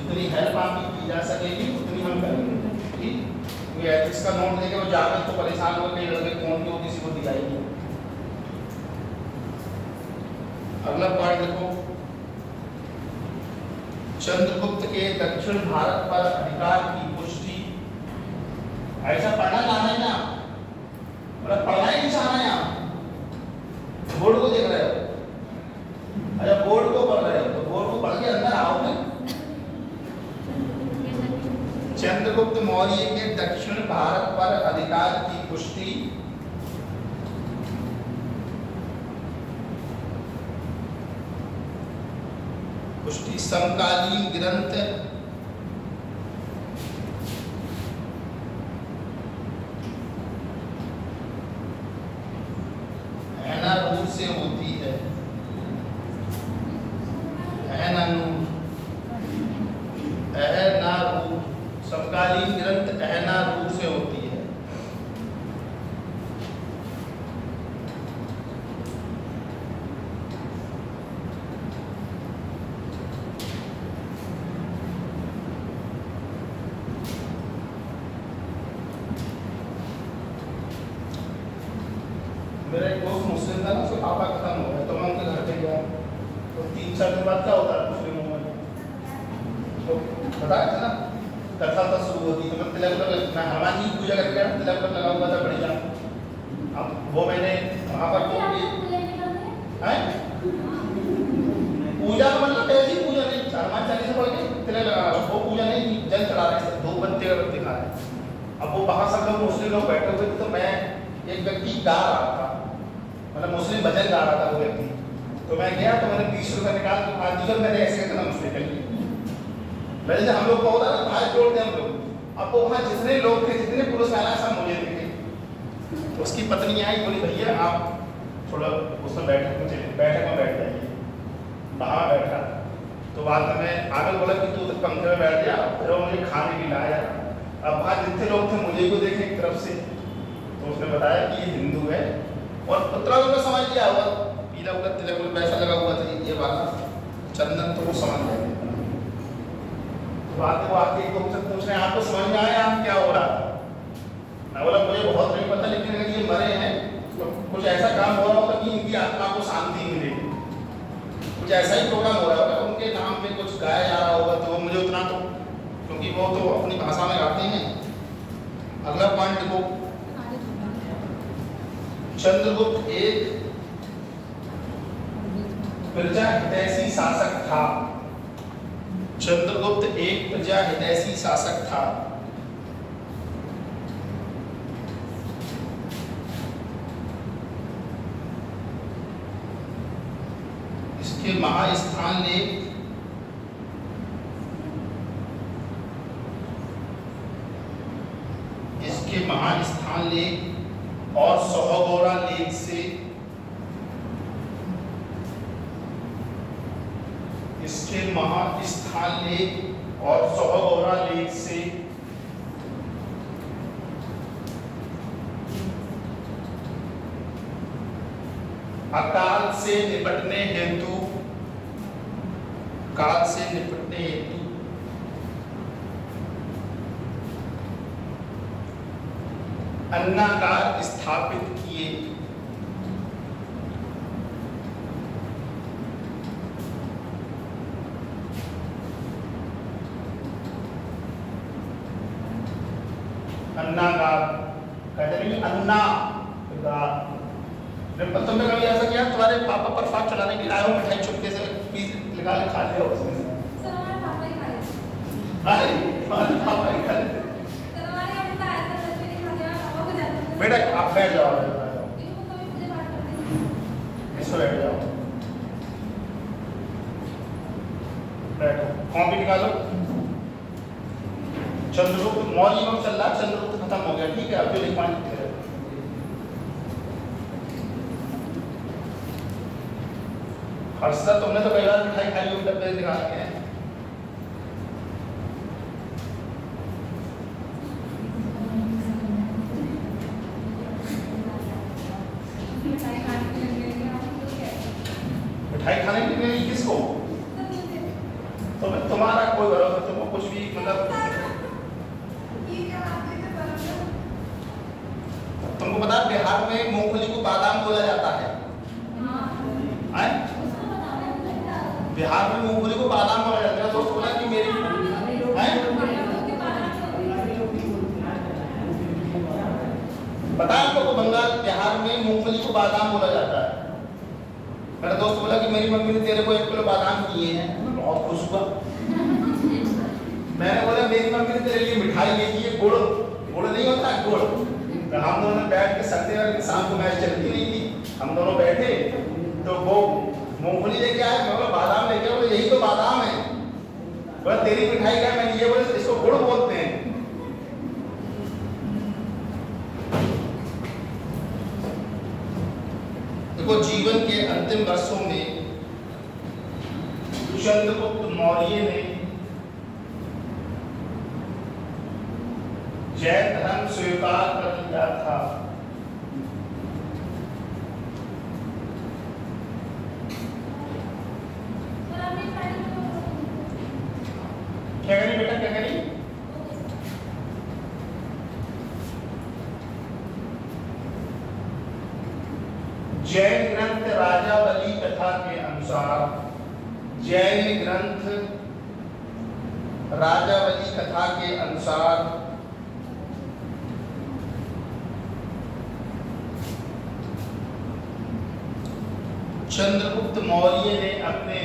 जितनी हेल्प आपकी की जा सकेगी उतनी हम करेंगे। ठीक, कोई एथिक्स का नोट देके वो जाकर तो परेशान हो कई लगे कौन क्यों किसी को दिया ही नहीं। अगला पॉइंट देखो, चंद्रगुप्त के दक्षिण भारत पर अधिकार की पुष्टि। ऐसा पढ़ना चाहना है ना, मतलब पढ़ना ही नहीं चाहना है आप, बोर्ड को देख रहे हो, अच्छा बोर्ड को पढ़ रहे हो तो बोर्ड को पढ़ के अंदर आओगे। चंद्रगुप्त मौर्य के दक्षिण भारत पर अधिकार की पुष्टि समकालीन ग्रंथ रूप से होती है। समकालीन ग्रंथ रूप से होती है। मेरा एक दोस्त मुस्लिम था ना, उसका पापा खत्म हो गया तो मैं उनके घर पे गया तो 3-4 दिन बाद क्या होता है मुस्लिमों में, तो बताया था ना कथा तो शुरू होती तो मैं तिलक मैं हनुमान जी की पूजा करके गया, तिलक लगा हुआ था बढ़िया। अब वो मैंने वहाँ पर पूजा का मतलब ऐसी पूजा नहीं, हनुमान चालीसा पढ़ के तिलक लगा, वो पूजा नहीं, जल चढ़ा रहे धूप बत्ती अगरबत्ती खा रहे। अब वो वहाँ सब लोग मुस्लिम लोग बैठे हुए थे तो मैं एक व्यक्ति गा रहा था, मतलब मुस्लिम भजन गा रहा था वो व्यक्ति, तो मैं गया तो मैंने 20 रुपये निकाल के आजकल मैंने ऐसे करना मुझसे कही मैंने जब हम लोग को होता ना हाथ जोड़ते हम लोग, अब वो वहाँ जितने लोग थे जितने पुरुष आना सब मुझे दिखे। तो उसकी पत्नी आई बोली भैया आप थोड़ा उसमें बैठक में बैठ जाइए, वहाँ बैठा तो बाद में मैं आगे बोला कि तू तो पंखे में बैठ जा, फिर वो मुझे खाने भी लाया। अब वहाँ जितने लोग थे मुझे को देखे एक तरफ से, तो उसने बताया कि ये हिंदू है और पुत्रा को समझ लिया हुआ पीला उला तिलक पैसा लगा हुआ था ये वाला चंदन, तो वो समझ गए। बात वो आके एक से पूछ रहे हैं आपको समझ में आया आप क्या हो रहा है? मैं बोला मुझे बहुत नहीं पता, लेकिन अगर ये मरे हैं तो कुछ ऐसा काम हो रहा होगा कि इनकी आत्मा को शांति मिलेगी, कुछ ऐसा ही प्रोग्राम हो रहा होगा, उनके नाम पे कुछ गाया जा रहा होगा। तो वो मुझे उतना तो क्योंकि वो तो अपनी भाषा में गाते हैं। अगला पॉइंट देखो, चंद्रगुप्त एक प्रजा हितैषी शासक था। चंद्रगुप्त एक प्रजा हितैषी शासक था। इसके महास्थान लेख और सोहगौरा लेख से इसके महास्थान लेख और सोहगौरा लेख से अकाल से निपटने हेतु अन्नागार स्थापित किए। अन्नागार कहते नहीं अन्ना तुमने कभी ऐसा किया तुम्हारे पापा पर फाक चलाने के लिए आए हो, मिठाई चुपके से पीस निकाल के खा लिया उसमें से? सर हमारे पापा ही खाए। अरे हमारे पापा ही खाए। सर हमारे यहाँ पे आया था बच्चे ने खा लिया, पापा को जाते हैं। बेटा आप बैठ जाओ, इनको कभी मुझे बात करते हैं। इसको बैठ जाओ, बैठो, कॉपी निकालो। चंद्रगुप्त मौर्य वक्त चल रहा, चंद्रगुप्त खत्म हो गया, ठीक है। अब जो लिखवानी हर्षद तुमने तो कई बार मिठाई खाई हुई डब्बे निकाल के हैं। मिठाई खाने के लिए किसको? तो तुम्हारा कोई भरोसा, तुमको कुछ भी मतलब तुमको पता है बिहार में मूंगफली को बादाम बोला जाता है? बिहार में मूंगफली को बादाम बोला जाता है। दोस्त बोला कि मेरी पता है आपको, बंगाल बिहार में मूंगफली को बादाम बोला जाता है। मेरा दोस्त बोला कि मेरी मम्मी ने तेरे को 1 किलो बादाम दिए हैं। मैं बहुत खुश हुआ। मैंने बोला मेरी मम्मी ने तेरे लिए मिठाई लेके ये गुड़ नहीं होता गुड़। तो हम दोनों बैठ के संडे वाले शाम को मैच चलती नहीं थी, हम दोनों बैठे तो वो मूंगफली लेके आए, मैं बोला बादाम लेके आए, यही तो बादाम है। बोला तेरी मिठाई का? मैंने ये बोला इसको गुड़ बोलते हैं। देखो जीवन के अंतिम वर्षों में चंद्रगुप्त मौर्य ने जैन धर्म स्वीकार कर लिया था। क्या करी बेटा, क्या करी? जैन ग्रंथ राजावली कथा के अनुसार, जैन ग्रंथ राजावली कथा के अनुसार चंद्रगुप्त मौर्य ने अपने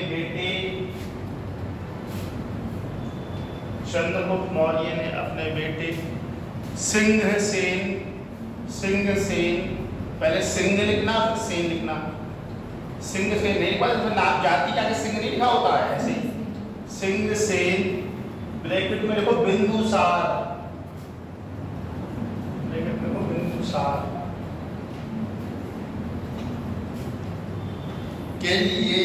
बेटे सिंहसेन, पहले सिंह लिखना फिर सेन लिखना, सिंहसेन नहीं, नाम जाति का सिंह नहीं लिखा होता है, ऐसे सिंहसेन ब्रैकेट में लिखो बिंदुसार, ब्रैकेट में लिखो बिंदुसार के लिए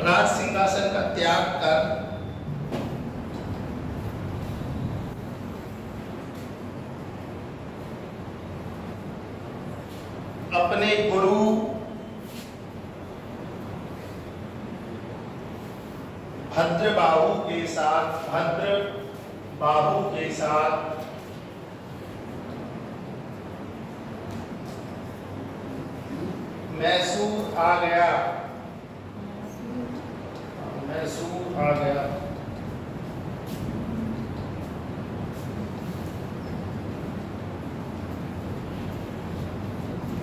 राज सिंहासन का त्याग कर अपने गुरु भद्रबाहु के साथ मैसूर आ गया।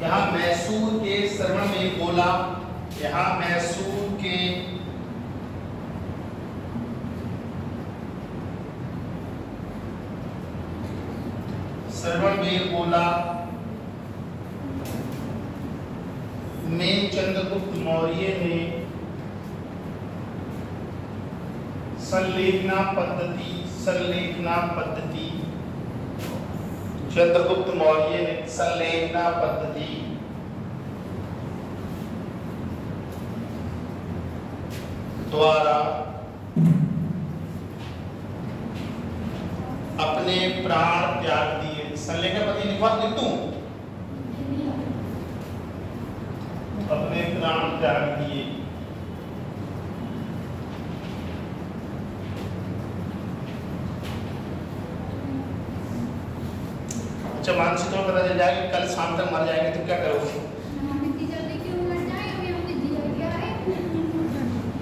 यहाँ मैसूर के श्रवण में बोला, यहाँ मैसूर के श्रवण में बोला में चंद्रगुप्त मौर्य ने संलेखना पद्धति चंद्रगुप्त मौर्य ने संलेखना पद्धति द्वारा अपने प्राण त्याग दिए। संलेखना पद्धति लिखवा दूं, अपने प्राण त्याग दिए। अच्छा मानसी, तो पता चल जाएगा कल शाम तक मर जाएंगे तो क्या करोगे?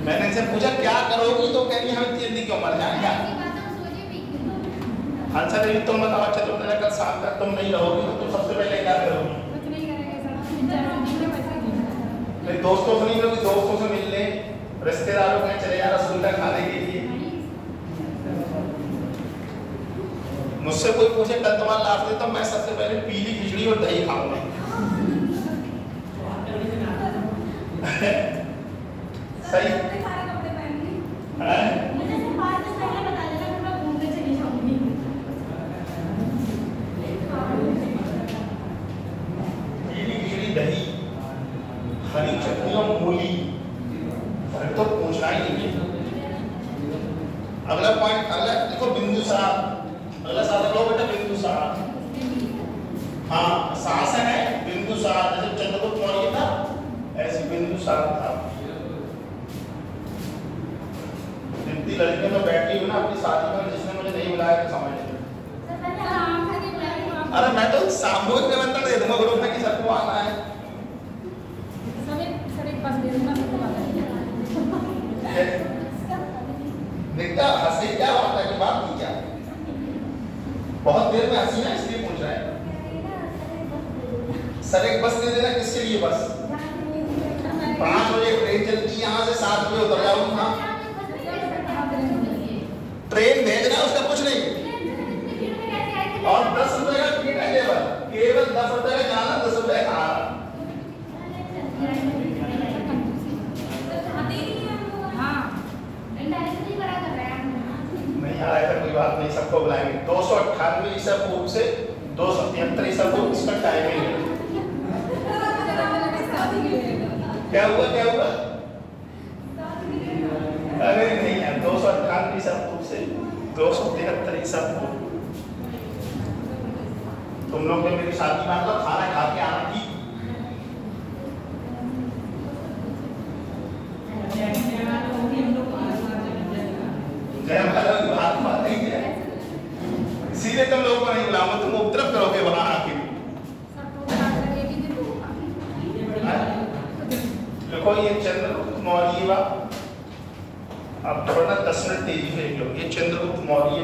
मैंने इनसे पूछा क्या करोगी तो कह रही हम इतनी जल्दी क्यों मर जाएंगे। अच्छा नहीं तुम बताओ, अच्छा तुम कल शाम तक तुम नहीं रहोगी तो तुम सबसे पहले क्या करोगी? नहीं दोस्तों से नहीं मिलोगी, दोस्तों से मिलने, रिश्तेदारों के चले जा रसगुल्ला खाने के लिए। मुझसे कोई पूछे कल तुम्हारा लास्ट डे, तो मैं सबसे पहले पीली खिचड़ी और दही खाऊंगा। सही पीली खिचड़ी, दही, हरी चटनी और मूली, तो पूछना ही नहीं। अगला पॉइंट, अगला देखो बिंदुसार, अगला साधन लो बेटा बिंदुसार। हाँ शासन है बिंदुसार। बिंदुसार, जैसे चंद्रगुप्त मौर्य था ऐसे बिंदुसार था। जितनी लड़कियों में बैठी हूँ ना अपनी शादी में, जिसने मुझे नहीं बुलाया तो समझ लीजिए। अरे मैं तो सामूहिक निमंत्रण दे दूंगा ग्रुप में कि सबको आना है। देखता हंसी क्या बात है कि बात की क्या, बहुत देर में हंसी ना इसलिए पूछ रहे हैं। सर एक बस दे देना, किसके लिए बस? 5 बजे ट्रेन चलती है यहाँ से, 7 बजे उतर जाऊंगा। ट्रेन भेजना उसका कुछ नहीं, और 10 रुपए का टिकट है केवल 10 रुपए का जाना, 10 रुपए का आना। नहीं यार ऐसा कोई बात नहीं, सबको बुलाएंगे। 298 ईसा पूर्व से 273 ईसा पूर्व इसका टाइमिंग है। क्या हुआ क्या हुआ? अरे नहीं यार, 298 ईसा पूर्व से 273 ईसा पूर्व। तुम लोग ने मेरी शादी में मतलब खाना खा के आना की। सीधे तुम लोगों को नहीं बुलाऊंगा, तुम उपद्रव करोगे वहां आके। देखो ये चंद्रगुप्त मौर्य, अब थोड़ा ना 10 मिनट तेजी से देख लो। ये चंद्रगुप्त मौर्य,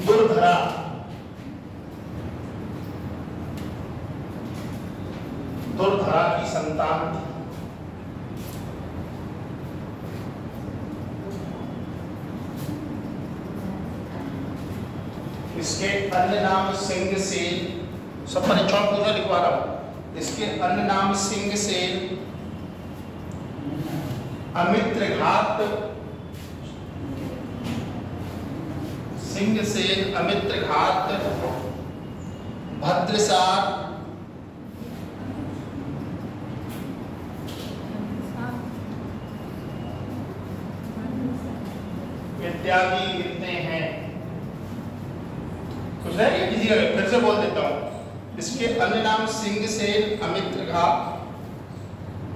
दुर्धरा, दुर्धरा की संतान थी। इसके अन्य नाम सिंहसेन, सब परीक्षाओं पूरा लिखवा रहा हूं। इसके अन्य नाम सिंहसेन, अमित्रघात, सिंहसेन, अमित्रघात, भद्रसार, इत्यादि गिनते हैं। कुछ है ये किसी का, फिर से बोल देता हूं। इसके अन्य नाम सिंहसेन, अमित्रघात,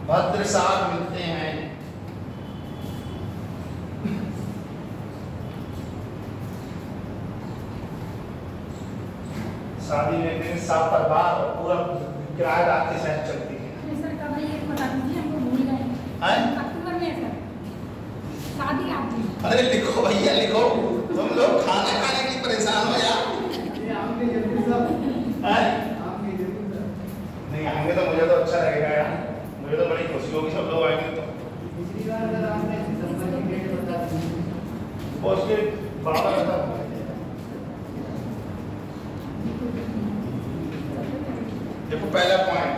भद्रसार मिलते हैं। शादी में साफ परिवार और पूरा किराएदार के साथ चलती है। सर कब ये बता दीजिए, हमको भूल गए। अक्टूबर में सर शादी आपकी। अरे लिखो भैया लिखो, तुम लोग खाना खाने की परेशान हो यार। नहीं आएंगे तो मुझे तो अच्छा लगेगा यार, मुझे तो बड़ी खुशी होगी सब लोग आएंगे तो। उसके बाबा देखो पहला पॉइंट,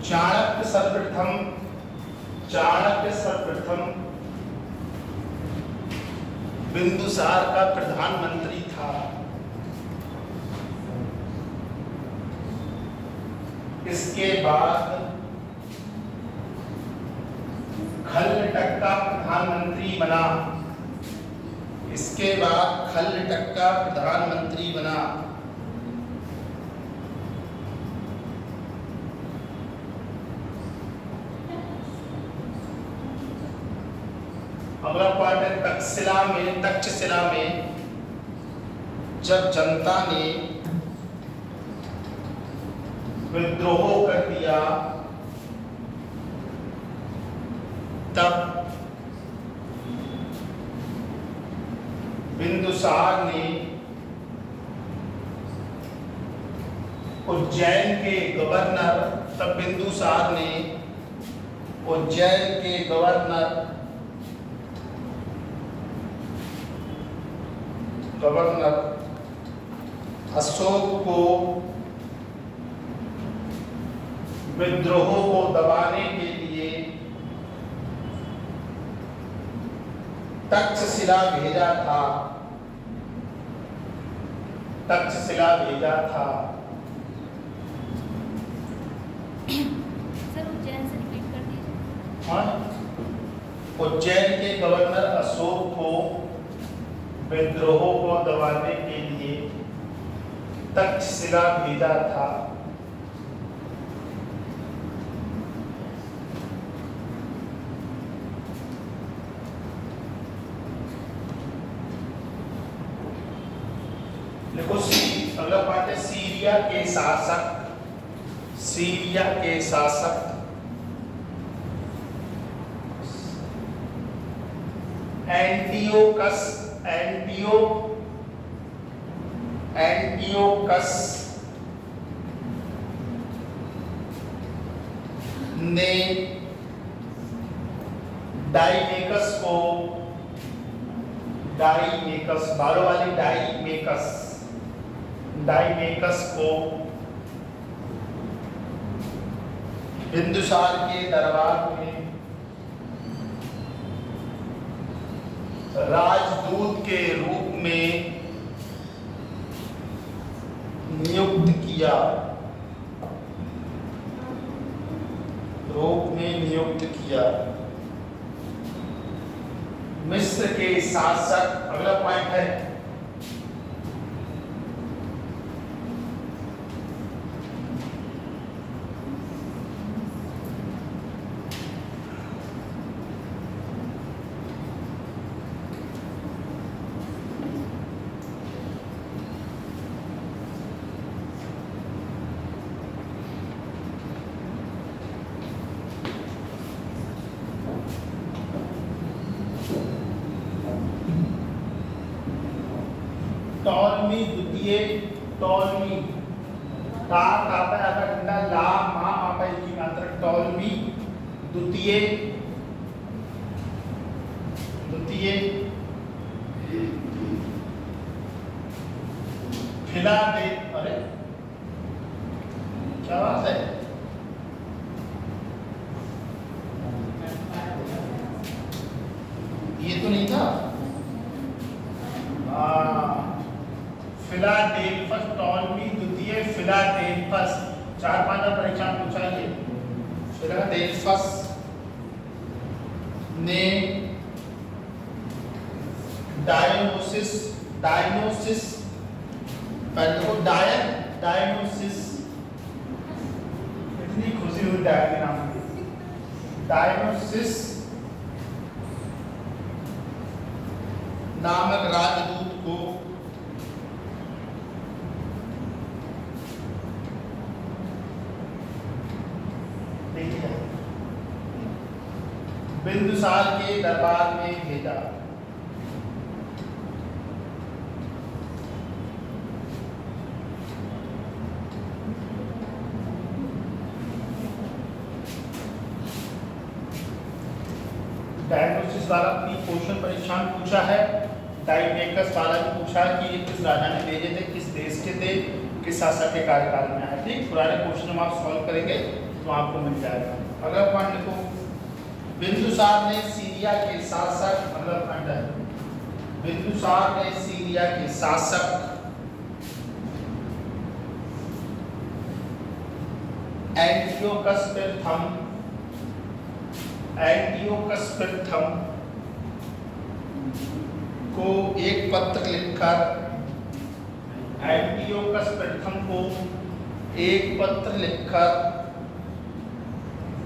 चाणक्य सर्वप्रथम बिंदुसार का प्रधानमंत्री था। इसके बाद खलटक्का प्रधानमंत्री बना। इसके बाद खलटक्का प्रधानमंत्री बना। अगला पॉइंट है तक्षशिला में जब जनता ने विद्रोह कर दिया तब बिंदुसार ने उज्जैन के गवर्नर अशोक को विद्रोह को दबाने के लिए तक्षशिला भेजा था। सर उज्जैन से रिपीट कर दीजिए। हाँ, उज्जैन के गवर्नर अशोक को विद्रोह को दबाने के लिए तक्षशिला भेजा था। देखो अगला पार्ट है सीरिया के शासक। सीरिया के शासक एंटियोकस ने डाइमेकस बालों वाली डाइमेकस को बिंदुसार के दरबार में राजदूत के रूप में नियुक्त किया। मिस्र के शासक अगला पॉइंट है टॉलमी द्वितीय। टॉलमी ता कापा आका डंडा ला मा पापा की मात्रा टॉलमी द्वितीय अरे क्या बात है, ये तो नहीं था। फिलाडेल्फस टॉलमी द्वितीय फिलाडेल्फस 4-5 परीक्षा पूछा है। फिलाडेल्फस ने डायोनोसिस इतनी खुशी हुई डायन के नाम पे। डायोनोसिस नामक राजदूत को बिंदुसार के दरबार में भेजा। डायग्नोसिस वाला भी क्वेश्चन परीक्षा में पूछा है। डाइमेकस वाला भी पूछा कि ये किस राजा ने भेजे थे, किस देश के थे, किस शासक के कार्यकाल में आए। ठीक, पुराने क्वेश्चन हम आप सॉल्व करेंगे तो आपको मिल जाएगा। अगला पॉइंट देखो, बिंदुसार ने सीरिया के शासक मतलब अंडर बिंदुसार ने सीरिया के शासक एंटियोकस प्रथम को एक पत्र लिखकर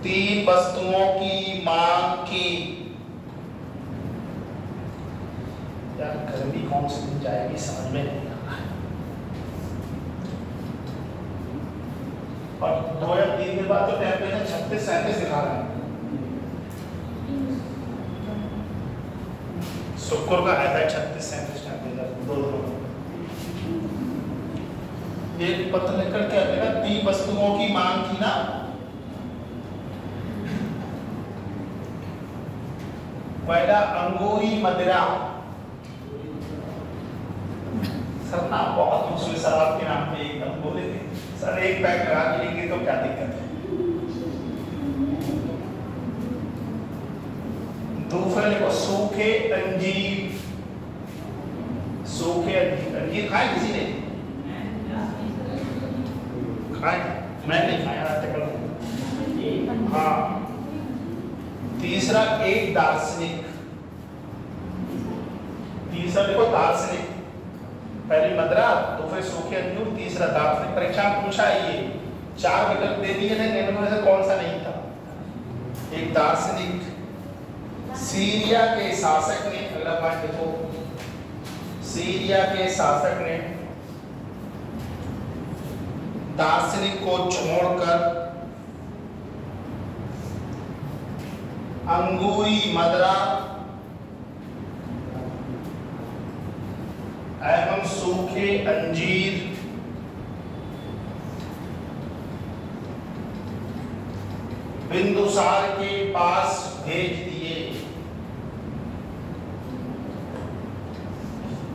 तीन वस्तुओं की मांग की। यार गर्मी कौन सी दिन जाएगी समझ में नहीं आ रहा है। और 2 या 3 दिन बाद तो टेम्परेचर 36-37 दिखा रहा है। शुक्र का आया था 36-37 टेम्परेचर 2 दिनों। एक पत्र लिखकर क्या देगा, 3 वस्तुओं की मांग की ना। पहला अंगूरी मदिरा। सर ना बहुत मुश्किल शराब के नाम पे एकदम बोले थे सर, एक पैक लगा के लेंगे तो क्या दिक्कत है। दूसरा देखो सूखे अंजीर। अंजीर खाए किसी ने? खाए? मैं नहीं खाया आज तक। हाँ। तीसरा एक दार्शनिक तीसरा देखो दार्शनिक, पहली मदरा, दूसरे सूखे अंजूर, तीसरा दार्शनिक। परीक्षा में पूछा है ये, 4 विकल्प दे दिए थे, इनमें से कौन सा नहीं था? एक दार्शनिक। सीरिया के शासक ने, अगला पॉइंट देखो, सीरिया के शासक ने दार्शनिक को छोड़कर अंगूरी, मदरा एवं सूखे अंजीर बिंदुसार के पास भेज दिए।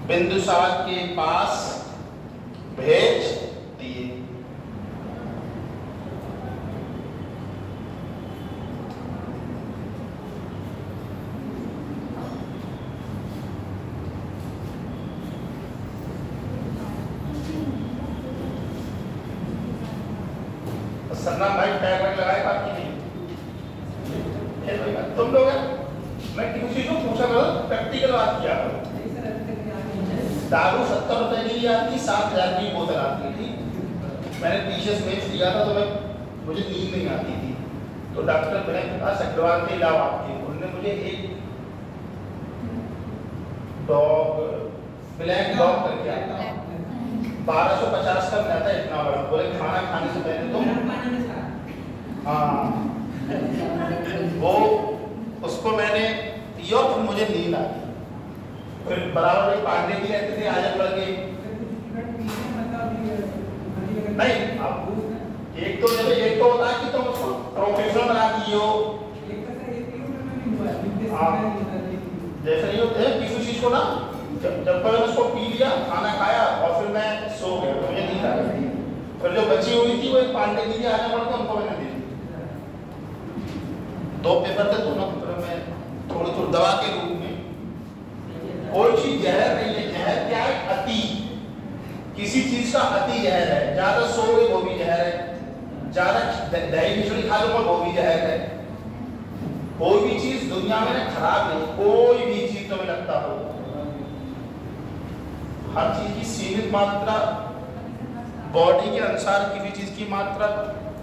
बिंदुसार के पास भेज दिए। सन्ना भाई पैर वैर लगाए बात की नहीं। तुम लोग मैं किसी को पूछा करो, प्रैक्टिकल बात किया करो। दारू 70 रुपए की आती, 7,000 की बोतल आती थी। मैंने टीचर्स मेच दिया था तो मुझे नींद नहीं आती थी, तो डॉक्टर विनय प्रकाश अग्रवाल के इलावा उन्होंने मुझे एक डॉग, ब्लैक डॉग करके आता 1250 का मिला था, इतना बड़ा। बोले खाना खाने से पहले तुम, हाँ वो उसको मैंने पिया, फिर मुझे नींद आई। फिर बराबर में पांडे भी रहते थे, आजमगढ़ के। नहीं, अब एक तो होता है कि तुम उसको प्रोफेशनल बना दिए हो, जैसे नहीं होते हैं किसी चीज को ना, जब मैंने उसको पी लिया, खाना खाया और फिर मैं सो गया, तो मुझे नींद आ गई। फिर जो बची हुई थी वो एक पांडे जी आजमगढ़ के, उनको मैंने दी। 2 पेपर थे, दोनों पेपर में थोड़ी दवा के रूप में। कोई चीज जहर नहीं है। जहर क्या है? अति। किसी चीज का अति जहर है। ज्यादा सोओगे वो भी जहर है, ज्यादा दही खिचड़ी खा लो वो भी जहर है। कोई भी चीज दुनिया में ना खराब नहीं, कोई भी चीज तुम्हें लगता हो, हर चीज की सीमित मात्रा, बॉडी के अनुसार किसी चीज की मात्रा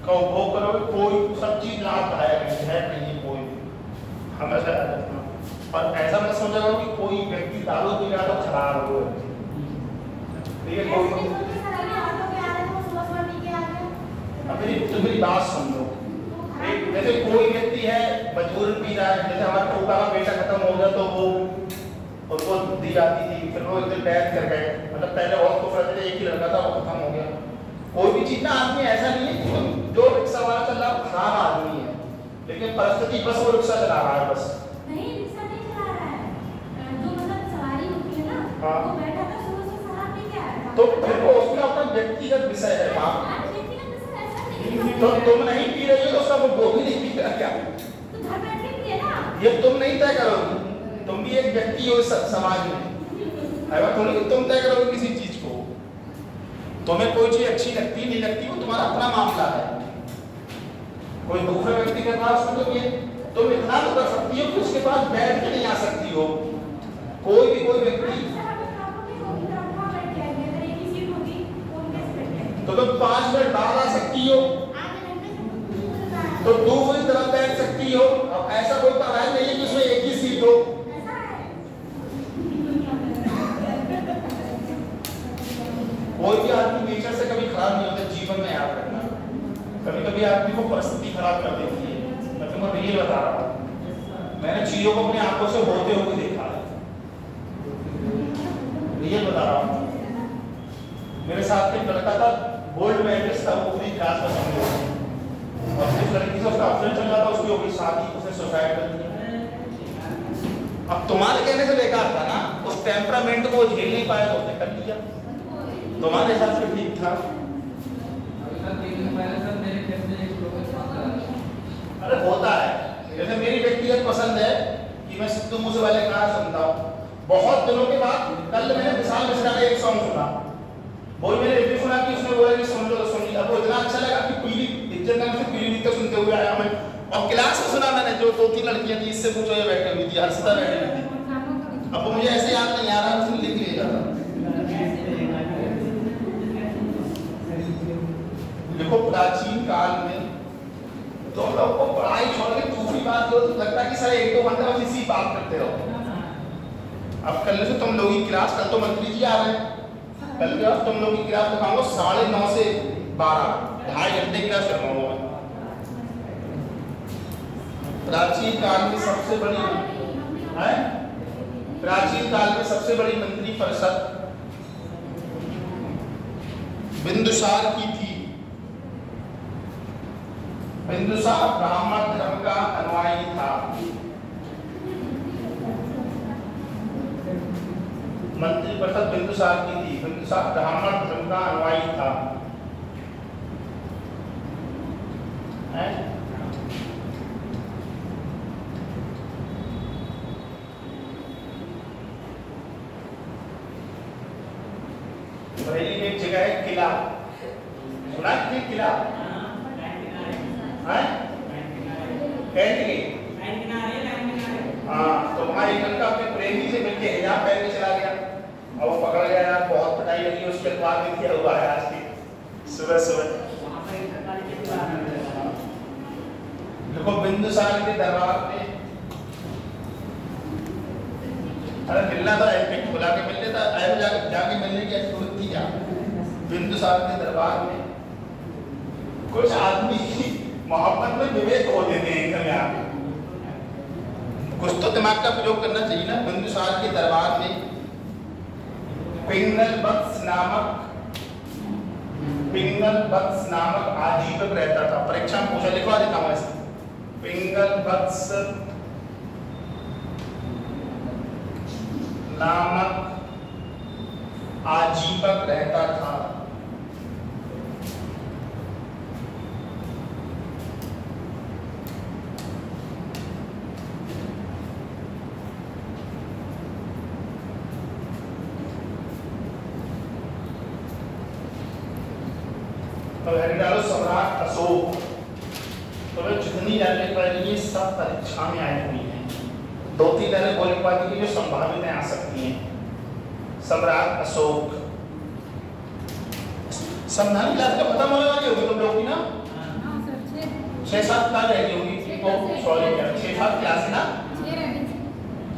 का उपभोग करोगे। कोई सब चीज लाभदायक है, जहर नहीं है कोई, हमेशा याद रखना। और ऐसा मैं सोचा कि कोई व्यक्ति दारू पी रहा तो खराब हो, ठीक है? तो मेरी बात सुन लो। जैसे कोई व्यक्ति है मजबूरन पी रहा है, जैसे हमारा टोका का बेटा खत्म हो गया तो वो उनको दी जाती थी, फिर वो एक दिन डेथ कर गए। मतलब पहले और तो फिर एक ही लड़का था, वो खत्म हो गया। कोई भी चीज ना आदमी ऐसा नहीं है कि जो रिक्शा वाला चल रहा है खराब आदमी है, लेकिन परिस्थिति बस वो रिक्शा चला रहा है, बस नहीं रिक्शा नहीं चला रहा है, जो मतलब सवारी होती है ना, हाँ, वो बैठा था सुबह से शराब पी के आया था, तो फिर वो उसका अपना व्यक्तिगत विषय है। तो तुम नहीं पी रही हो तो सब वो भी नहीं पी रहा क्या? तो घर बैठ के पिए ना। ये तुम नहीं तय करोगे, तुम भी एक व्यक्ति हो समाज में, ऐसा थोड़ी कि तुम तय करोगे किसी चीज को। तुम्हें कोई चीज अच्छी लगती नहीं लगती, वो तुम्हारा अपना मामला है। कोई दूसरे व्यक्ति के पास तुम इतना तो कर सकती हो कि उसके पास बैठ के नहीं आ सकती हो। कोई व्यक्ति तो तुम 5 मिनट बाद आ सकती हो, तो दूसरी तरफ बैठ सकती हो। अब ऐसा कोई पढ़ाई नहीं है कि उसमें एक ही सीट हो। कोई भी आदमी नेचर से कभी खराब नहीं होता, जीवन में याद रखना। कभी कभी आदमी को परिस्थिति खराब कर देती है। मैं तुम्हें रियल बता रहा हूँ, मैंने चीजों को अपनी आंखों से होते हुए देखा है, रियल बता रहा हूँ। मेरे साथ एक लड़का था, गोल्ड मेडलिस्ट था, वो पूरी क्लास में समझ गया, और जिस लड़की से उसका अफसर चल रहा था उसकी हो गई शादी, उसने सुसाइड कर दिया। अब तुम्हारे कहने से बेकार था ना, उस टेम्परामेंट को झेल नहीं पाया तो उसने कर लिया। तुम्हारे हिसाब से ठीक था। अरे होता है, जैसे मेरी व्यक्तिगत पसंद है कि मैं सिद्धू मूसेवाले का सुनता हूँ। बहुत दिनों के बाद कल मैंने विशाल मिश्रा का एक सॉन्ग सुना, वो मैंने रिव्यू सुना कि उसने बोला कि सुन लो तो सुन लिया। वो इतना अच्छा लगा कि पीली पिक्चर का मुझे पीली गीत सुनते हुए आया मैं, और क्लास में सुना मैंने, जो 2-3 लड़कियां थी, इससे पूछो ये बैठे हुई थी, हर्षिता बैठी हुई थी। अब वो मुझे ऐसे याद नहीं आ रहा, उसने लिख लिया जाता। देखो प्राचीन काल में तो लोग को पढ़ाई छोड़ के दूसरी बात जो लगता है कि सर 1-2 घंटा बस इसी बात करते रहो। अब कल से तुम लोग की क्लास, कल तो मंत्री जी आ रहे हैं, कल के बाद तुम लोग की क्लास दिखाऊंगा 9:30 से 12, 2.5 घंटे की क्लास करवाऊंगा। प्राचीन काल में सबसे बड़ी है, प्राचीन काल में सबसे बड़ी मंत्री परिषद बिंदुसार की थी। बिंदुसार ब्राह्मण धर्म का अनुयायी था। मंत्री परिषद बिंदुसार की थी। बिंदुसार ब्राह्मण धर्म का अनुयायी था। बरेली में एक जगह है किला, सुना है किला? हाँ, तो वहाँ एक लड़का अपने प्रेमी से मिलके हिजाब पहन के चला गया और वो पकड़ गया यार, बहुत पिटाई लगी, उसके बाद में किया हुआ है आज की सुबह। देखो बिंदुसार के दरबार में, अरे मिलना था, एक बुला के मिल लेता, जाके मिलने की जरूरत थी क्या? बिंदुसार के दरबार में कुछ आदमी मोहब्बत में विवेक हो देते हैं एकदम, यहाँ पे कुछ तो दिमाग का प्रयोग करना चाहिए ना। बिंदुसार के दरबार में पिंगल वत्स नामक आजीवक रहता था। परीक्षा में पूछा, लिखवा देता हूँ ऐसे, पिंगल वत्स नामक आजीवक रहता था। सम्राट अशोक, तो जितनी लाइनें पढ़ी ये सब परीक्षा में आई हुई हैं। 2-3 लाइनें बोल पाती कि जो संभावित आ सकती हैं। सम्राट अशोक, संविधान क्लास का खत्म होने वाली होगी तुम लोग की ना? 6-7 क्लास रहती होगी, सॉरी 6-7 क्लास है ना?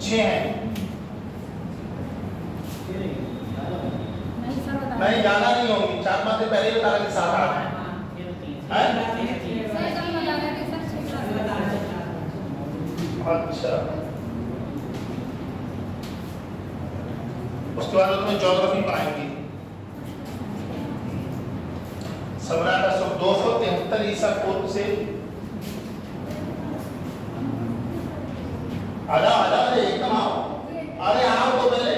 6 है। नहीं जाना नहीं होगी, 4 माह से पहले ही बता रहे 7-8 है। अच्छा, उसके बाद तुम्हें ज्योग्राफी पढ़ाएंगे। सम्राट अशोक 273 ईसा पूर्व से आजा एकदम आओ, अरे आओ तो पहले,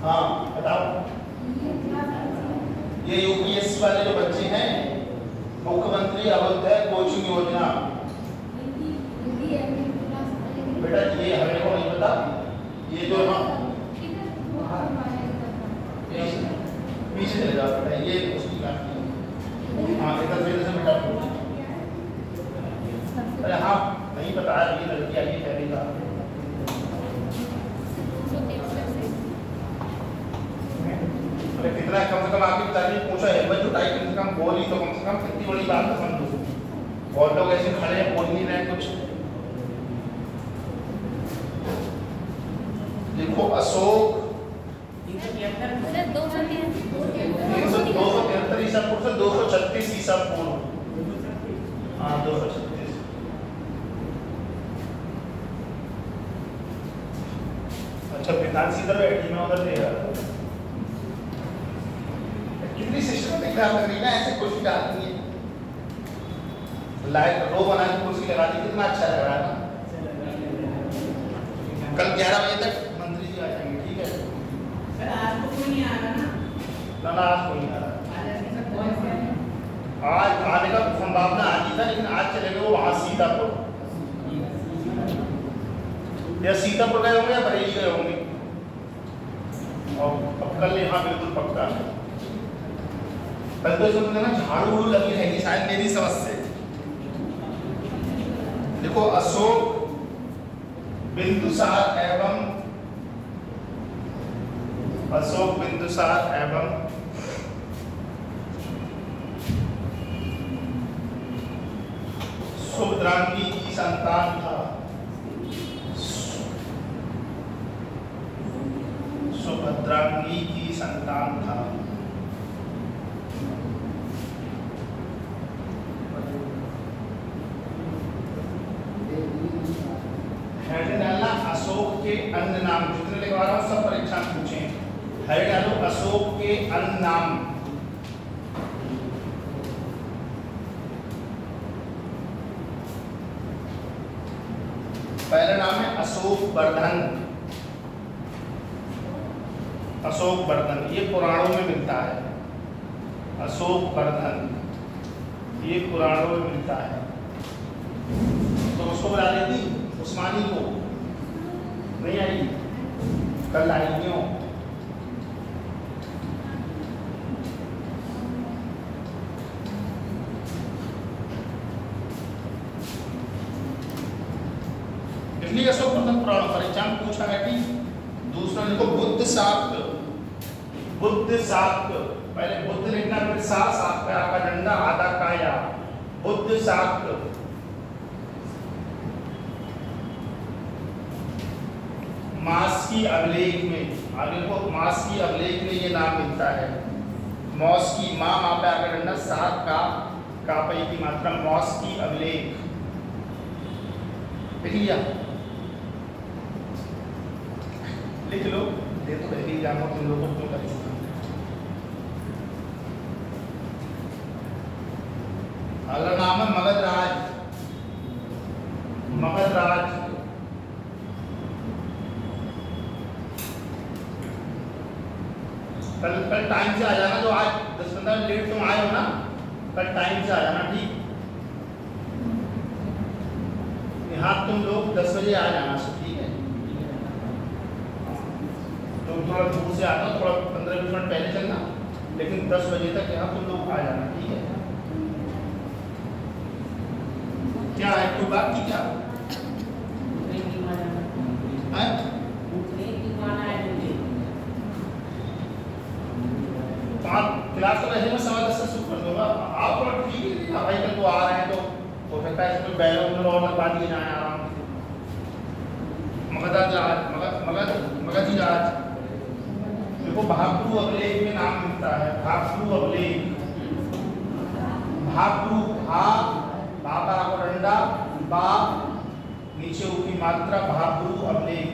हाँ बताओ। ये यूपीएससी वाले जो बच्चे हैं, मुख्यमंत्री अभ्युदय कोचिंग योजना, बेटा ये हमें को नहीं पता, ये जो पीछे चले जाओ बेटा, ये उसकी बात नहीं। हाँ इधर से बेटा, अरे हाँ नहीं पता, ये लड़की आई पहले का। अरे कितना कम से कम आपकी तारीफ पूछा है, बच्चों टाइप कम से कम बोली तो कम से कम कितनी बड़ी बात पसंद हो। और लोग ऐसे खड़े हैं, बोल नहीं रहे कुछ। देखो अशोक 273 ईसा पूर्व से 236 ईसा पूर्व, हाँ 236। अच्छा पिताजी इधर बैठी, मैं उधर दे रहा। कितनी सिस्टमेटिक क्लास लग रही है ना, ऐसे कुर्सी डालती है, लाइट रो बना के कुर्सी लगा दी, कितना अच्छा लग रहा है ना। कल 11 बजे तक मंत्री जी आ जाएंगे, ठीक है? सर आज तो कोई नहीं आएगा ना? ना आज कोई नहीं आ रहा। आज आने का संभावना आती था, लेकिन आज चले गए वो वहाँ सीतापुर, या सीतापुर गए होंगे या बरेली गए होंगे, और अब कल यहाँ बिल्कुल पक्का है। कल तो सुनते ना झाड़ू लगी रहेगी शायद, मेरी समझ से। देखो अशोक, बिंदुसार एवं अशोक बिंदुसार एवं सुभद्रांगी की संतान था। सुभद्रांगी की संतान था। हेड डालना अशोक के अन्य नाम, जितने लिखवा रहा हूं सब परीक्षा में पूछे। हेड डालो अशोक के अन्य नाम। पहला नाम है अशोक वर्धन। अशोक वर्धन ये पुराणों में मिलता है। अशोक वर्धन ये पुराणों में मिलता है। तो उसको बुला लेती उस्मानी को, नहीं आई, कल आई क्यों? इसलिए अशोक वर्धन पुराण परीक्षा में पूछा है। ठीक, दूसरा लिखो बुद्ध शाक्त। बुद्ध शाक्त, पहले बुद्ध लिखना, फिर शाक्त पे आपका डंडा आधा काया। बुद्ध शाक्त। मास की अभिलेख में, आगे को मास की अभिलेख में ये नाम मिलता है। मौस की माँ वहां पे आकर डंडा, सात का पई की मात्रा, मौस की अभिलेख। लिख लिया? लिख लो, दे तो पहले जानो तुम लोगों को कर। अगला नाम है मगधराज। मगधराज कल टाइम से आ जाना, जो आज 10-15 मिनट लेट तुम आए हो ना, कल टाइम से आ जाना। ठीक, यहाँ तुम लोग 10 बजे आ जाना सब। ठीक है, तो थोड़ा दूर से आता, थोड़ा 15-20 मिनट पहले चलना, लेकिन 10 बजे तक यहाँ तुम लोग आ जाना। ठीक है, क्या है कोई बात की? क्या है? क्लास तो वैसे मैं 10:15 से शुरू कर दूंगा। आप थोड़ा ठीक है ना भाई, कल तो आ रहे हैं तो सकता है इसमें बैकग्राउंड में और लगवा दिए जाए आराम से। मगध राज देखो, भागपुर अभिलेख में नाम मिलता है। भागपुर अभिलेख, भागपुर, भापा को डंडा, बा नीचे ऊपरी मात्रा, भागपुर अभिलेख।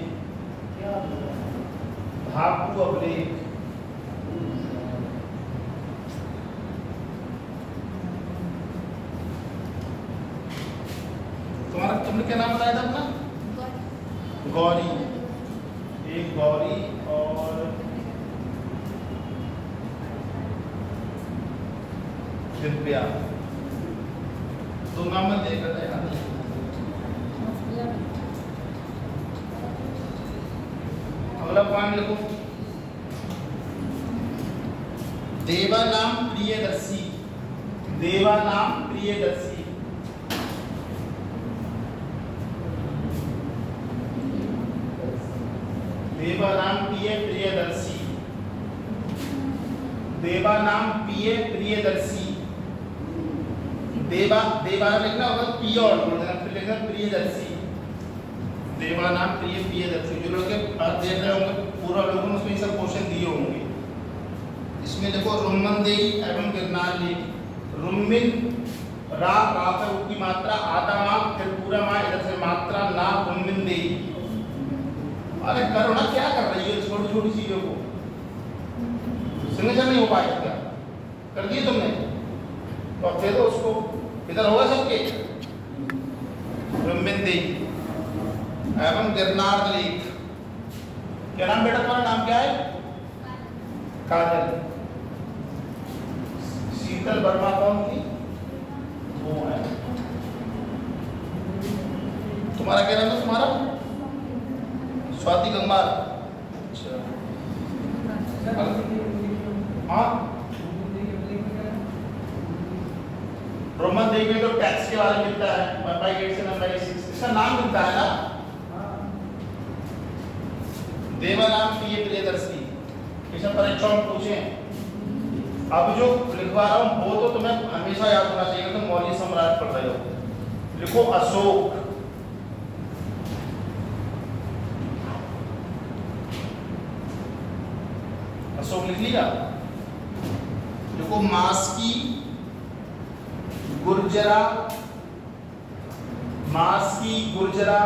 भागपुर अभिलेख तुम्हारा, तुमने क्या नाम बताया था अपना? गौरी। एक गौरी और दिव्या, दो नाम में देख रहे हैं। अगला पॉइंट लिखो, देवा नाम प्रियदर्शी। देवा नाम प्रियदर्शी। देवा नाम प्रियदर्शी। देवा नाम प्रियदर्शी। देवा लिखना होगा, पी और फिर लिखना प्रियदर्शी। देवा नाम प्रियदर्शी। जो लोग देख रहे होंगे पूरा लोगों ने उसमें सब क्वेश्चन दिए होंगे। इसमें देखो रुम्मनदेही एवं गिरनार लेक। रुम्मिन रा पे की मात्रा, आधा माँ, फिर पूरा माँ, इधर से मात्रा ना, रुम्मिनदेही। अरे करो ना, क्या कर रही है छोटी छोटी चीजों को? सिग्नेचर नहीं हो पाएगा क्या? कर दिए तुमने तो अब दे दो उसको। इधर होगा सबके रुम्मिनदेही एवं गिरनार लेक। क्या नाम बेटा तुम्हारा? नाम क्या है? काजल। शीतल वर्मा कौन थी? वो है। तुम्हारा क्या नाम है? तुम्हारा स्वाति गंगार। अच्छा, हाँ, रोमन देवी तो टैक्स के बारे में मिलता है, 1/8 से 1/6 इसका नाम मिलता है ना। देवा नाम प्रियदर्शी। इसमें परीक्षाओं में पूछे। अब जो लिखवा रहा हूँ वो तो तुम्हें हमेशा याद होना चाहिए, तुम मौर्य साम्राज्य पढ़ रहे हो। लिखो अशोक, अशोक लिख लिया। देखो मास्की, गुर्जरा, मास्की, गुर्जरा,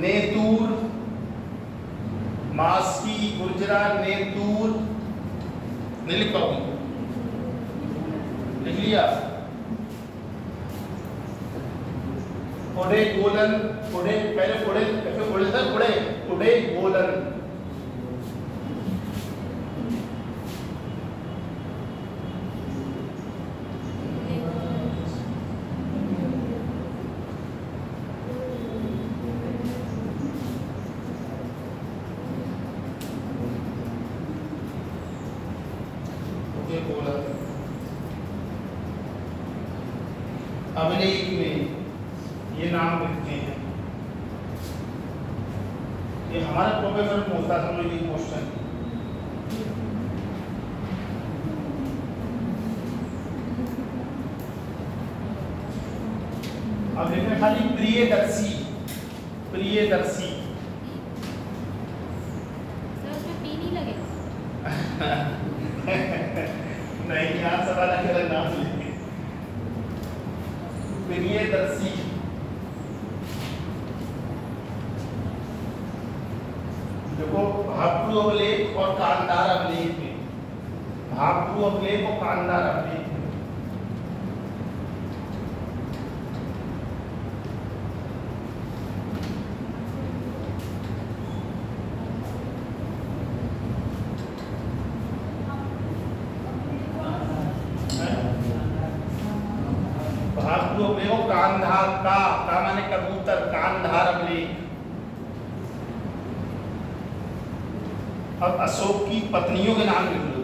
नेतूर, मास्की, गुर्जरा, नेतूर, नहीं लिख पाऊंगी, लिख लिया। उड़े गोलन, उड़े पहले उड़े फिर उड़े था उड़े, उड़े गोलन, अभिलेख में ये नाम लिखते हैं। ये हमारे प्रोफेसर पूछता था मुझे ये क्वेश्चन। अब लिखना खाली प्रियदर्शी, प्रियदर्शी। सर उसमें पी नहीं लगेगा? नहीं, यहाँ सवाल अलग नाम लिखे प्रियदर्शी। देखो भागपुर अभिलेख और कांधार अभिलेख में, भागपुर अभिलेख और कांधार अभिलेख में कांधार का माने कबूतर, कांधार अभिलेख। अब अशोक की पत्नियों के नाम लिख लो।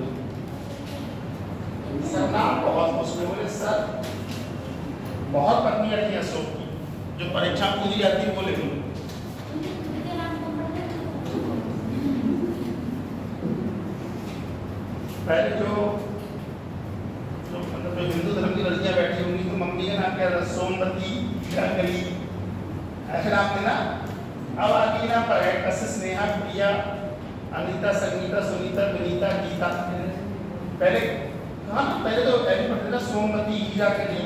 सर नाम बहुत मुश्किल है सर, बहुत पत्नियां थी अशोक की, जो परीक्षा पूछी जाती है वो लिख लो। पहले जो हिंदू धर्म की लड़कियां बैठी होंगी तो मम्मी का नाम क्या था? सोमवती, हीराकली, ऐसे नाम थे ना। अब आगे नाम पर है कश्य, स्नेहा, प्रिया, अनीता, संगीता, सुनीता, विनीता, गीता। पहले हाँ पहले तो पहले पढ़ते था सोमवती, हीराकली,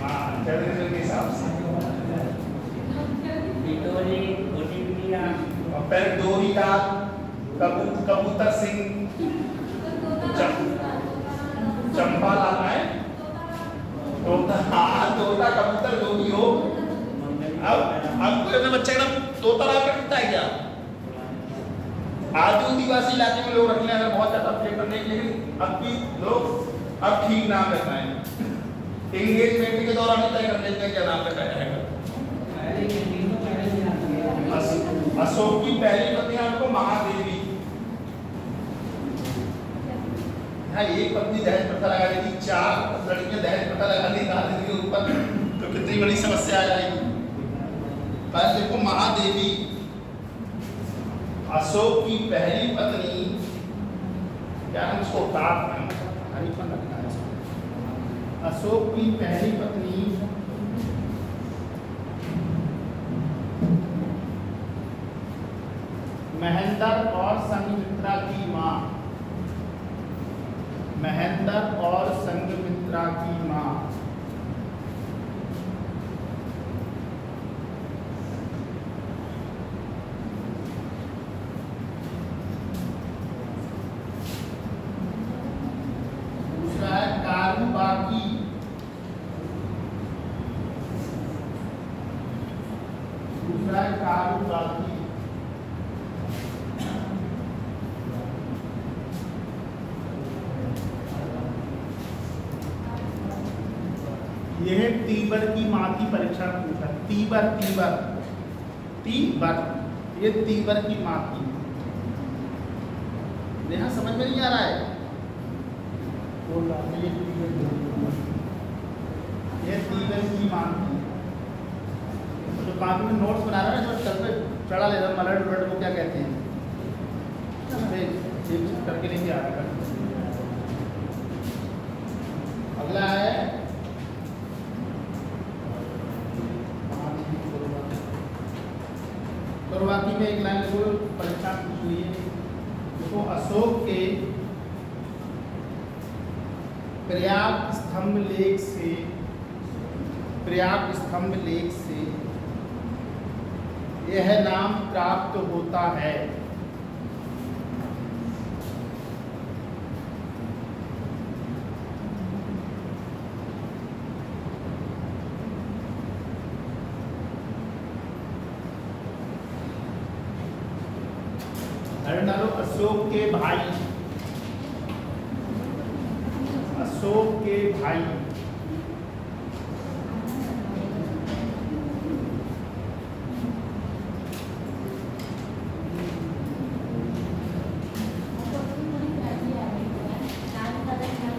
हाँ जनरेशन के हिसाब से। और पहले डोरीलाल, कबूतर सिंह, चंपालाल है, तोता, हाँ तोता, कबूतर जो भी हो। अब कोई अपने बच्चे का तोता लाल कर सकता है क्या? आदिवासी इलाके में लोग रख लें अगर बहुत ज्यादा फेवर नहीं, लेकिन अब भी लोग अब ठीक नाम रखना है। एंगेजमेंट के दौरान तय कर लेते हैं क्या नाम रखा जाएगा। अशोक की पहली पत्नी आपको महादेवी। हाँ एक पत्नी दहेज प्रथा लगा दी थी, 4 लड़कियां दहेज प्रथा लगा दी महादेवी के ऊपर, तो कितनी बड़ी समस्या आ जाएगी। पर देखो महादेवी, अशोक की पहली पत्नी, क्या हम इसको उतार हरीपन रखना है इसको। अशोक की पहली पत्नी महेंद्र और संघमित्रा की मां, महेंद्र और संघमित्रा की मां। दूसरा है कारूबाकी, दूसरा है कारूबाकी। यह तीबर की मां की परीक्षा में पूछा। तीबर, तीबर, तीबर, ये तीबर की मां की। यहाँ समझ में नहीं आ रहा है? ये तीबर की मां की। तो जो काफी में नोट्स बना रहा है ना, जो चल पे चढ़ा ले रहा है, मलड़ उलट को क्या कहते हैं? करके नहीं आ रहा। अगला है शुरुआती में एक लाइन को परीक्षा पूछ ली है। देखो अशोक के पर्याप्त स्तंभ लेख से यह नाम प्राप्त होता है। डालो अशोक के भाई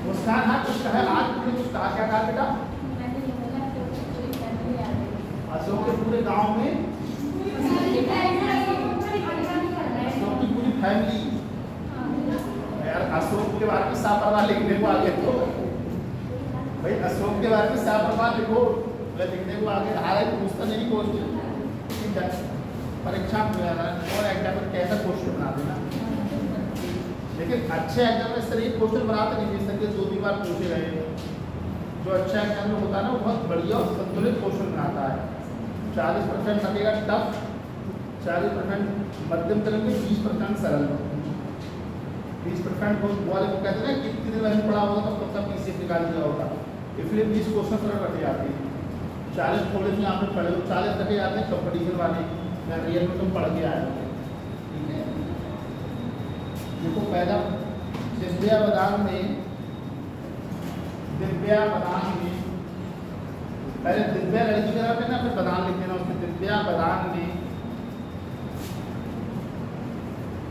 मुस्कान। हाँ कुछ कहा आज तुमने कुछ कहा, क्या कहा बेटा? अशोक के पूरे गांव में फैमिली। यार अशोक के बारे में सापरवाह लिखने को आगे तो भाई अशोक के बारे में सापरवाह लिखो, लिखने को आगे हालांकि पूछता नहीं क्वेश्चन, ठीक है परीक्षा और एग्जाम में कैसा क्वेश्चन बना देना, लेकिन अच्छे एग्जाम में सर ये क्वेश्चन बनाते नहीं जिस तरीके 2-3 बार पूछे रहे। जो अच्छा एग्जाम में होता है ना वो बहुत बढ़िया और संतुलित क्वेश्चन बनाता है। 40% लगेगा टफ, 40% मध्यम करेंगे, 20% सरल, 20% वाले को कहते हैं कितने दिन पहले पढ़ा होगा तो कब तक पीसीएफ निकाल दिया होगा, इसलिए 20 क्वेश्चन सरल रखे जाते हैं। 40 थोड़े से आपने पढ़े हो, 40 रखे जाते हैं कंपटीशन वाले या रियल में तुम पढ़ के आए हो, ठीक है। देखो पहला दिव्या बदाम में पहले दिव्या लड़की का नाम लेना, फिर बदाम लिख देना उसमें। दिव्या बदाम में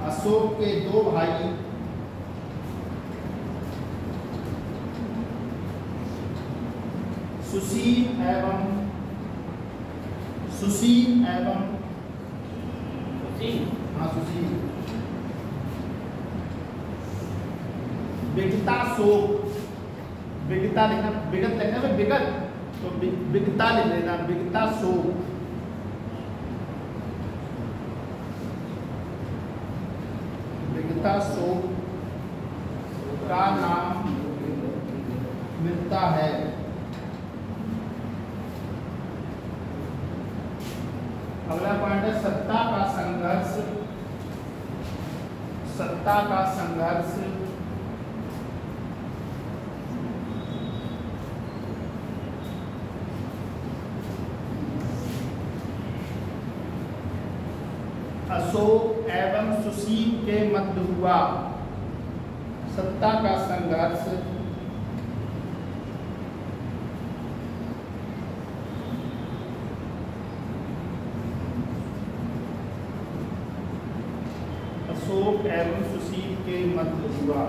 अशोक के 2 भाई सुशील एवं विगता शोक, विगता लिखना, विगत लिखना में विगत तो विगता लिख लेना, विगता शोक का नाम मिलता है। अगला पॉइंट है सत्ता का संघर्ष। अशोक एवं सुशील के मध्य हुआ। सत्ता का संघर्ष अशोक एवं सुशील के मध्य हुआ।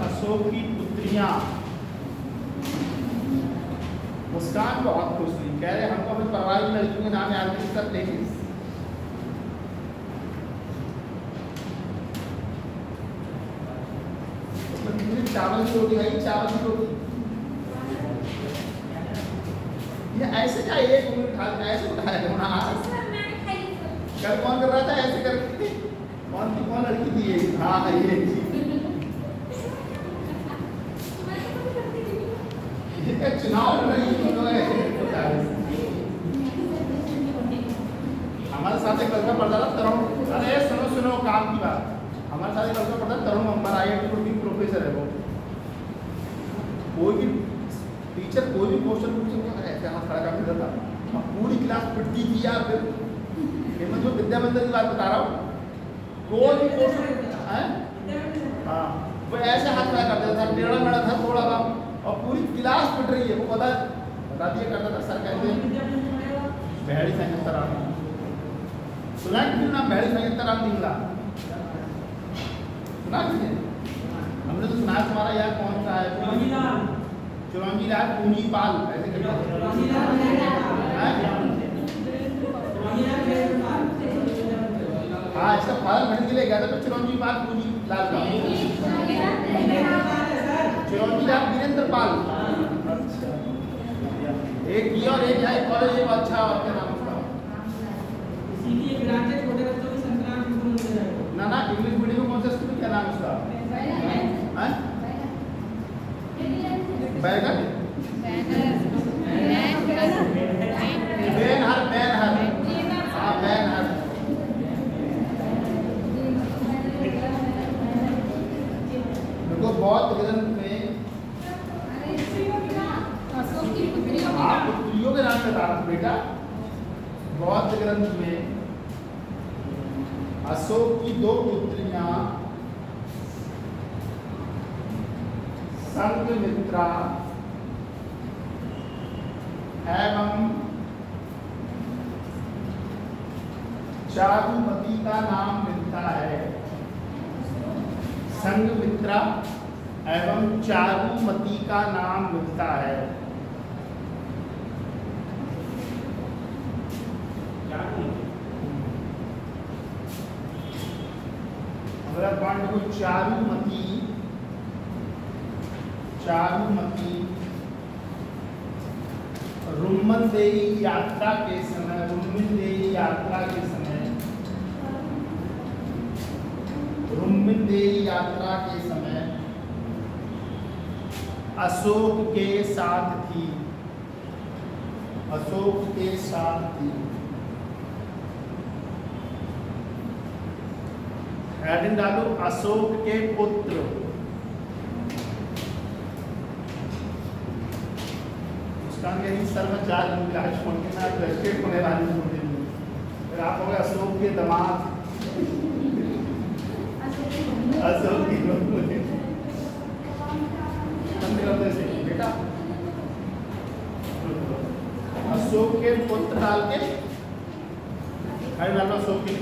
अशोक की पुत्रियां। मुस्कान बहुत खुश हुई, कह रहे हमको अपनी परिवार की लड़कियों के नाम याद नहीं कर लेंगे। चावल की रोटी है, चावल की रोटी ये ऐसे क्या एक उंगली उठा ऐसे उठाया होना। कल कौन कर रहा था ऐसे करके? कौन लड़की थी ये? हाँ ये चुनाव हमारे साथ एक लड़का पढ़ता था तरुण। अरे सुनो काम की बात। हमारे साथ एक लड़का पढ़ता तरुण अंबर, IIT की प्रोफेसर है वो। कोई भी टीचर कोई भी क्वेश्चन पूछे ऐसे हाथ खड़ा कर देता था, पूरी क्लास पिटती थी यार। फिर मैं जो विद्या मंदिर की बात बता रहा हूँ, कोई भी क्वेश्चन हाँ वो ऐसे हाथ खड़ा कर देता था, टेढ़ा मेढ़ा था थोड़ा सा, और पूरी क्लास पिट रही है। वो बता दिया करता था सर कहते हैं भैड़ी संयुक्त राम। सुना क्यों ना भैड़ी संयुक्त राम दिंगला? सुना किसी? हमने तो सुना तुम्हारा यार कौन सा है? चुरंगी लाल पूंजीपाल ऐसे करते इसका फॉर्म भरने के लिए गया था तो चिरंजीवी पाल पूजी लाल का चिरंजीवी लाल वीरेंद्र पाल। अच्छा एक ये और एक है कॉलेज एक अच्छा और क्या नाम उसका इसीलिए ग्रांटेड छोटे बच्चों को संक्रांत को मिल जाएगा ना इंग्लिश मीडियम में कौन सा स्कूल क्या नाम उसका हैं बैगन बैनहर हाँ बैनहर। देखो बौद्ध ग्रंथ में अशोक की पुत्रियों के हाँ नाम। पुत्रियों के नाम बता रहा हूँ बेटा। बौद्ध ग्रंथ में अशोक की 2 पुत्रियां संघमित्रा एवं चारुमती का नाम मिलता है। संघमित्रा एवं चारुमती का नाम मिलता है। अगला पॉइंट को चारुमती रुम्मनदेही यात्रा के समय अशोक के साथ थी। हेडिंग डालो अशोक के पुत्र। यही सर में 4 क्लास छोड़ के ना स्टेट होने वाली छोड़ देंगे फिर आप हो गए अशोक के दामाद अशोक की बेटा अशोक के पुत्र डाल के अशोक के